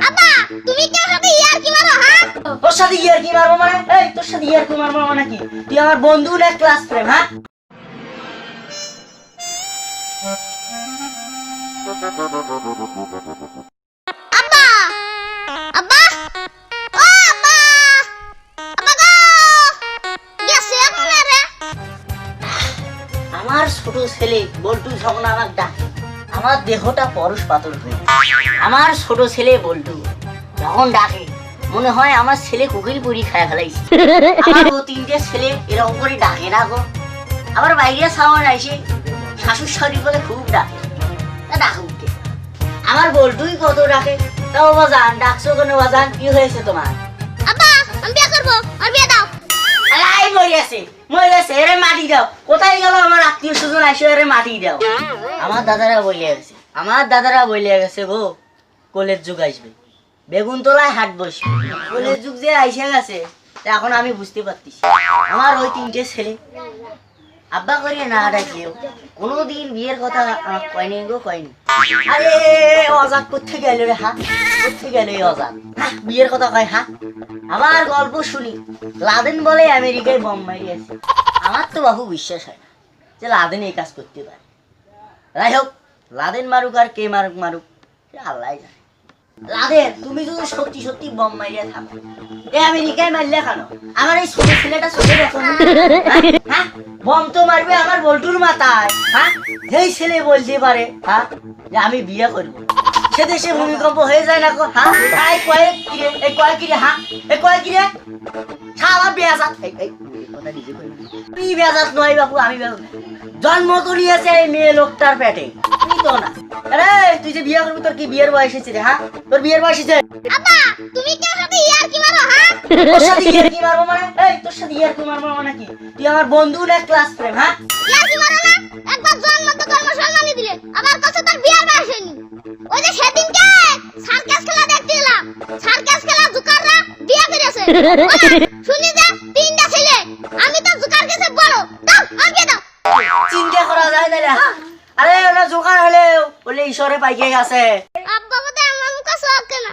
আব্বা তুমি কি আমার সাথে ইয়ার কি মারো হ্যাঁ? তোর সাথে ইয়ার কি মারবো মানে? এই তোর সাথে ইয়ার কি মারবো মানে কি? তুই আমার বন্ধু না ক্লাস ফ্রেন্ড হ্যাঁ? আব্বা আব্বা ও আব্বা আব্বা গো গেছে আপনারে আমার ছোট ছেলে বল্টু যখন আমাকে ডাকে আমার দেহটা পরশ পাতল হয়ে যায়। আমার ছোট ছেলে বল্টু যখন ডাকে মনে হয় আমার ছেলে কুকিল পুরি খায় ফেলাইছে। আমার ও তিনটে ছেলে এরকম করে ডাকে না গো। আবার বাইরে সামান আইসে শাশুর শাড়ি বলে খুব ডাকে। তা ডাকুক কে? আমার বল্টুই কত ডাকে। তাও বাজান ডাকছো কেন বাজান? কি হয়েছে তোমার? আব্বা আমি বিয়ে করব আর বিয়ে দাও আলাই মরিয়াছে এরে মাটি দাও। কোথায় গেল আমার আত্মীয় স্বজন আইসে এরে মাটি দাও। আমার দাদারা বলিয়া গেছে গো কলের যুগ আসবে, বেগুন তোলায় হাট বসবে। কলের যুগ যে আইসে গেছে এখন আমি বুঝতে পারতেছি। আমার ওই তিনটে ছেলে আব্বা করিয়ে না ডাকলেও কোনোদিন বিয়ের কথা আমার কয়নি গো কয়নি। আরে অজাক করতে গেল রে হা, করতে গেল এই অজাক বিয়ের কথা কয় হা। আমার গল্প শুনি লাদেন বলে আমেরিকায় বম মারিয়েছে। আমার তো বাবু বিশ্বাস হয় না যে লাদেন এই কাজ করতে পারে। যাই হোক লাদেন মারুক আর কে মারুক আল্লাহ জানে। লাদেন তুমি যদি সত্যি সত্যি বম মারিয়া থাকো এ আমেরিকায় মারলে কেন? আমার এই ছোট ছেলেটা ছোট রকম হ্যাঁ বম তো মারবে আমার বল্টুর মাথায় হ্যাঁ। যেই ছেলে বলতে পারে হ্যাঁ যে আমি বিয়ে করবো সে দেশে ভূমিকম্প হয়ে যায় না গো হ্যাঁ। এই কয়েক কিরে এই কয়েক কিরে হ্যাঁ এই কয়েক কিরে শালা বেয়াজাত এই কথা নিজে কই তুই বেয়াজাত নয় বাবু আমি বেয়াজাত জন্ম তো নিয়েছে এই মেয়ে লোকটার পেটে তুই তো না। আরে তুই যে বিয়ে করবি তোর কি বিয়ের বয়স হয়েছে রে হ্যাঁ? তোর বিয়ের বয়স হয়েছে? আব্বা তুমি কি আমার সাথে ইয়ার কি মারো হ্যাঁ? তোর সাথে ইয়ার কি মারবো মানে? এই তোর সাথে ইয়ার কি মারবো মানে কি? তুই আমার বন্ধু না ক্লাস ফ্রেন্ড হ্যাঁ? ইয়ার কি মারো না একবার জন্মতে কর্মসংস্থানে দিলে আবার কাছে তার বিয়ার বয়স হয়নি। ওই যে সেদিনকে সার্কাস খেলা দেখতে এলাম, সার্কাস খেলা জুকাররা বিয়ে করেছে শুনি যে তিনটা ছেলে। আমি তো জুকার কাছে বড় দাও আর বিয়ে দাও। চিন্তা করা যায় না রে হ্যাঁ? আরে ওরা জোকার হলেও বলে ঈশ্বরে পাইকে গেছে। আব্বা বলে আমার মুখ সব কেনা